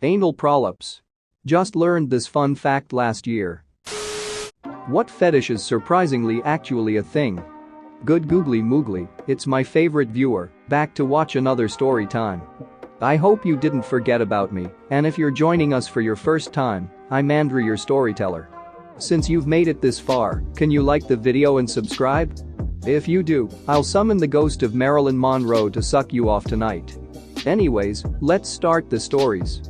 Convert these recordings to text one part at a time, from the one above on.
Anal polyps. Just learned this fun fact last year. What fetish is surprisingly actually a thing? Good googly moogly, it's my favorite viewer, back to watch another story time. I hope you didn't forget about me, and if you're joining us for your first time, I'm Andrew, your storyteller. Since you've made it this far, can you like the video and subscribe? If you do, I'll summon the ghost of Marilyn Monroe to suck you off tonight. Anyways, let's start the stories.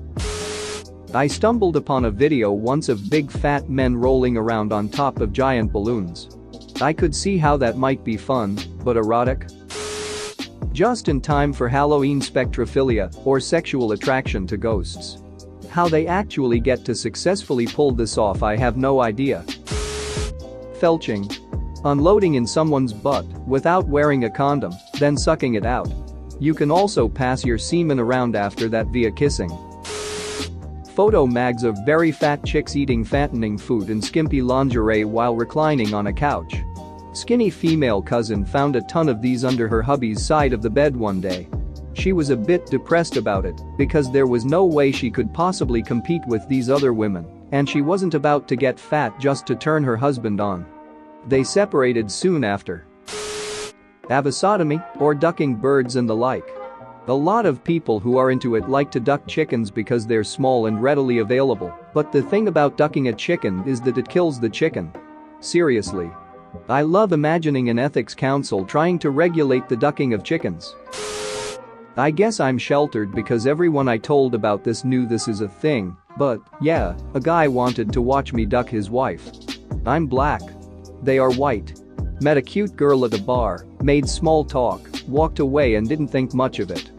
I stumbled upon a video once of big fat men rolling around on top of giant balloons. I could see how that might be fun, but erotic? Just in time for Halloween spectrophilia, or sexual attraction to ghosts. How they actually get to successfully pull this off, I have no idea. Felching. Unloading in someone's butt without wearing a condom, then sucking it out. You can also pass your semen around after that via kissing. Photo mags of very fat chicks eating fattening food in skimpy lingerie while reclining on a couch. Skinny female cousin found a ton of these under her hubby's side of the bed one day. She was a bit depressed about it because there was no way she could possibly compete with these other women, and she wasn't about to get fat just to turn her husband on. They separated soon after. Avosodomy, or ducking birds and the like. A lot of people who are into it like to duck chickens because they're small and readily available, but the thing about ducking a chicken is that it kills the chicken. Seriously. I love imagining an ethics council trying to regulate the ducking of chickens. I guess I'm sheltered because everyone I told about this knew this is a thing, but yeah, a guy wanted to watch me duck his wife. I'm black. They are white. Met a cute girl at a bar, made small talk, walked away and didn't think much of it.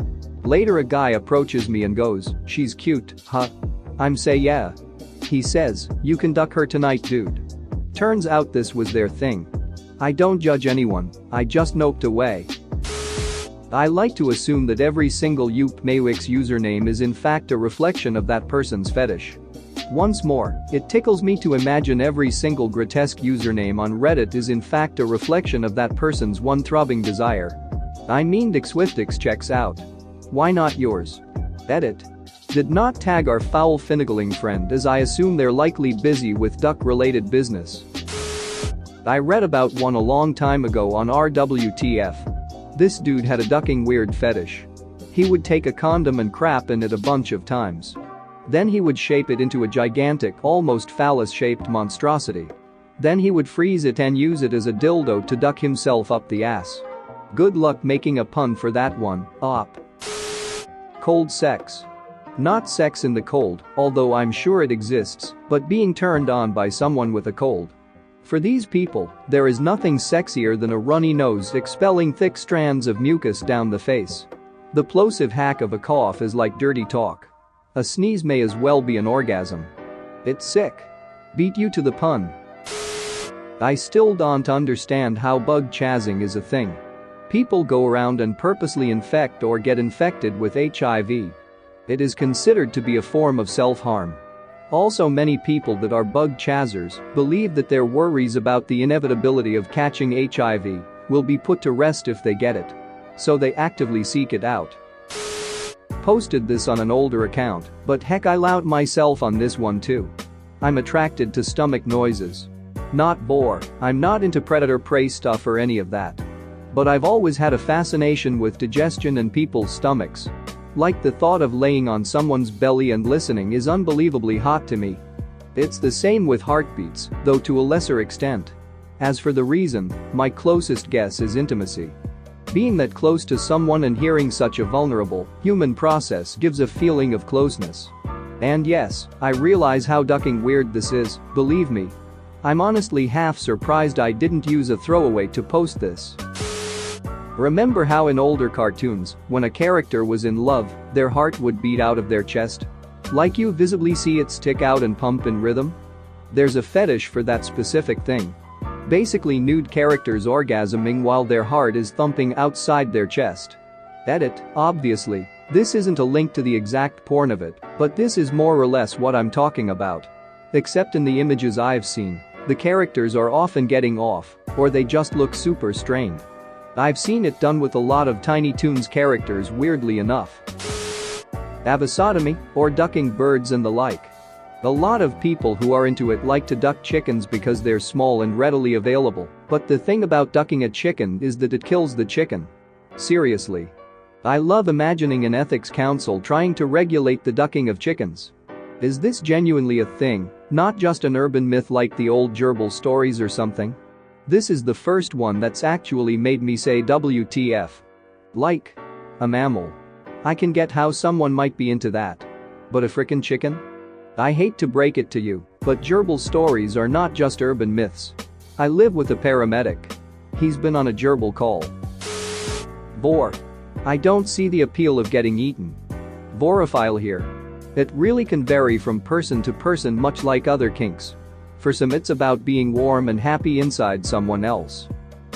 Later a guy approaches me and goes, "She's cute, huh?" I'm say yeah. He says, "You can duck her tonight, dude." Turns out this was their thing. I don't judge anyone, I just noped away. I like to assume that every single YouPMaywix username is in fact a reflection of that person's fetish. Once more, it tickles me to imagine every single grotesque username on Reddit is in fact a reflection of that person's one throbbing desire. I mean, DickSwiftix checks out. Why not yours? Edit. Did not tag our foul finagling friend as I assume they're likely busy with duck-related business. I read about one a long time ago on RWTF. This dude had a ducking weird fetish. He would take a condom and crap in it a bunch of times. Then he would shape it into a gigantic, almost phallus-shaped monstrosity. Then he would freeze it and use it as a dildo to duck himself up the ass. Good luck making a pun for that one, op. Cold sex. Not sex in the cold, although I'm sure it exists, but being turned on by someone with a cold. For these people, there is nothing sexier than a runny nose expelling thick strands of mucus down the face. The plosive hack of a cough is like dirty talk. A sneeze may as well be an orgasm. It's sick. Beat you to the pun. I still don't understand how bug chazzing is a thing. People go around and purposely infect or get infected with HIV. It is considered to be a form of self-harm. Also, many people that are bug chazzers believe that their worries about the inevitability of catching HIV will be put to rest if they get it. So they actively seek it out. Posted this on an older account, but heck, I allowed myself on this one too. I'm attracted to stomach noises. Not bore, I'm not into predator-prey stuff or any of that. But I've always had a fascination with digestion and people's stomachs. Like the thought of laying on someone's belly and listening is unbelievably hot to me. It's the same with heartbeats, though to a lesser extent. As for the reason, my closest guess is intimacy. Being that close to someone and hearing such a vulnerable, human process gives a feeling of closeness. And yes, I realize how ducking weird this is, believe me. I'm honestly half surprised I didn't use a throwaway to post this. Remember how in older cartoons, when a character was in love, their heart would beat out of their chest? Like you visibly see it stick out and pump in rhythm? There's a fetish for that specific thing. Basically nude characters orgasming while their heart is thumping outside their chest. Edit, obviously, this isn't a link to the exact porn of it, but this is more or less what I'm talking about. Except in the images I've seen, the characters are often getting off, or they just look super strained. I've seen it done with a lot of Tiny Toons characters, weirdly enough. Avisotomy, or ducking birds and the like. A lot of people who are into it like to duck chickens because they're small and readily available, but the thing about ducking a chicken is that it kills the chicken. Seriously. I love imagining an ethics council trying to regulate the ducking of chickens. Is this genuinely a thing, not just an urban myth like the old gerbil stories or something? This is the first one that's actually made me say WTF. Like. A mammal. I can get how someone might be into that. But a frickin' chicken? I hate to break it to you, but gerbil stories are not just urban myths. I live with a paramedic. He's been on a gerbil call. Vor. I don't see the appeal of getting eaten. Vorophile here. It really can vary from person to person, much like other kinks. For some it's about being warm and happy inside someone else.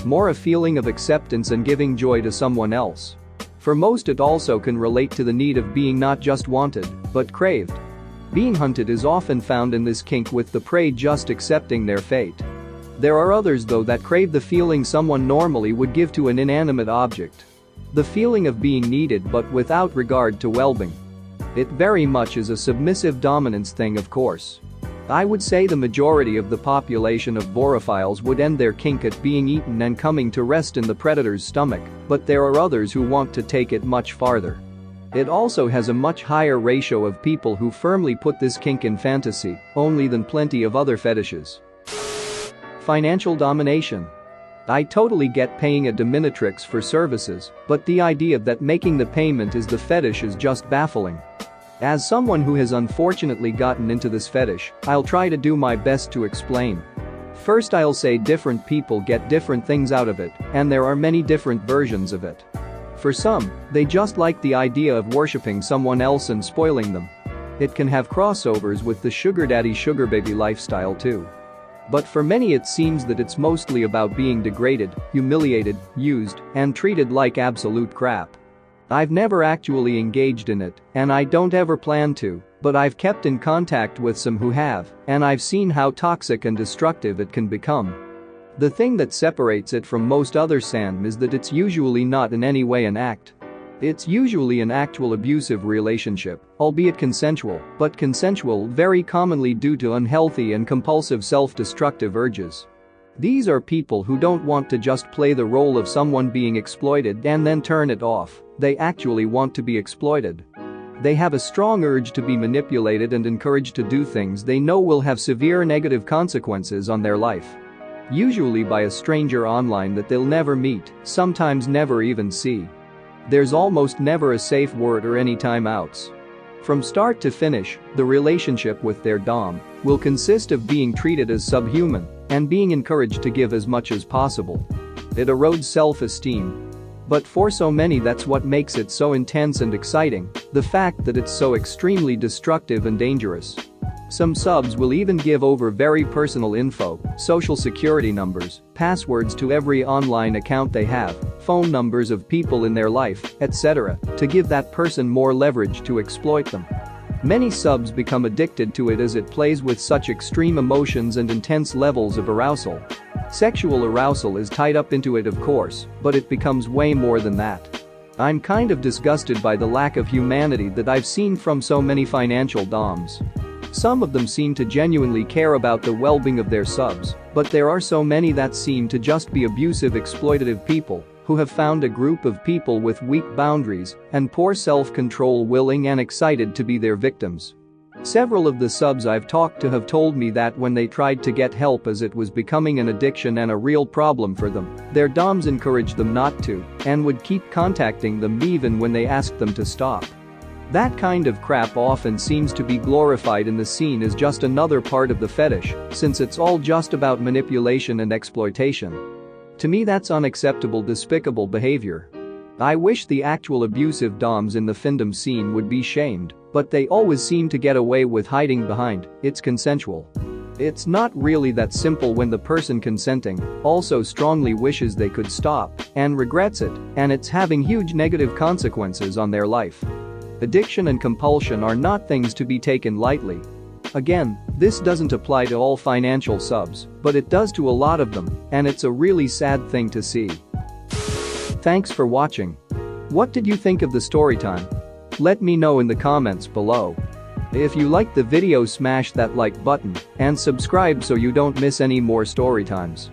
More a feeling of acceptance and giving joy to someone else. For most it also can relate to the need of being not just wanted, but craved. Being hunted is often found in this kink, with the prey just accepting their fate. There are others though that crave the feeling someone normally would give to an inanimate object. The feeling of being needed but without regard to well-being. It very much is a submissive dominance thing, of course. I would say the majority of the population of vorophiles would end their kink at being eaten and coming to rest in the predator's stomach, but there are others who want to take it much farther. It also has a much higher ratio of people who firmly put this kink in fantasy only than plenty of other fetishes. Financial domination. I totally get paying a dominatrix for services, but the idea that making the payment is the fetish is just baffling. As someone who has unfortunately gotten into this fetish, I'll try to do my best to explain. First, I'll say different people get different things out of it, and there are many different versions of it. For some, they just like the idea of worshipping someone else and spoiling them. It can have crossovers with the sugar daddy sugar baby lifestyle too. But for many it seems that it's mostly about being degraded, humiliated, used, and treated like absolute crap. I've never actually engaged in it, and I don't ever plan to, but I've kept in contact with some who have, and I've seen how toxic and destructive it can become. The thing that separates it from most other SAM is that it's usually not in any way an act. It's usually an actual abusive relationship, albeit consensual, but consensual very commonly due to unhealthy and compulsive self-destructive urges. These are people who don't want to just play the role of someone being exploited and then turn it off, they actually want to be exploited. They have a strong urge to be manipulated and encouraged to do things they know will have severe negative consequences on their life. Usually by a stranger online that they'll never meet, sometimes never even see. There's almost never a safe word or any timeouts. From start to finish, the relationship with their dom will consist of being treated as subhuman and being encouraged to give as much as possible. It erodes self-esteem. But for so many that's what makes it so intense and exciting, the fact that it's so extremely destructive and dangerous. Some subs will even give over very personal info, social security numbers, passwords to every online account they have, phone numbers of people in their life, etc., to give that person more leverage to exploit them. Many subs become addicted to it as it plays with such extreme emotions and intense levels of arousal. Sexual arousal is tied up into it, of course, but it becomes way more than that. I'm kind of disgusted by the lack of humanity that I've seen from so many financial doms. Some of them seem to genuinely care about the well-being of their subs, but there are so many that seem to just be abusive, exploitative people who have found a group of people with weak boundaries and poor self-control willing and excited to be their victims. Several of the subs I've talked to have told me that when they tried to get help as it was becoming an addiction and a real problem for them, their doms encouraged them not to and would keep contacting them even when they asked them to stop. That kind of crap often seems to be glorified in the scene as just another part of the fetish, since it's all just about manipulation and exploitation. To me that's unacceptable, despicable behavior. I wish the actual abusive doms in the fandom scene would be shamed, but they always seem to get away with hiding behind, it's consensual. It's not really that simple when the person consenting also strongly wishes they could stop and regrets it, and it's having huge negative consequences on their life. Addiction and compulsion are not things to be taken lightly. Again, this doesn't apply to all financial subs, but it does to a lot of them, and it's a really sad thing to see. Thanks for watching. What did you think of the story time? Let me know in the comments below. If you liked the video, smash that like button and subscribe so you don't miss any more story times.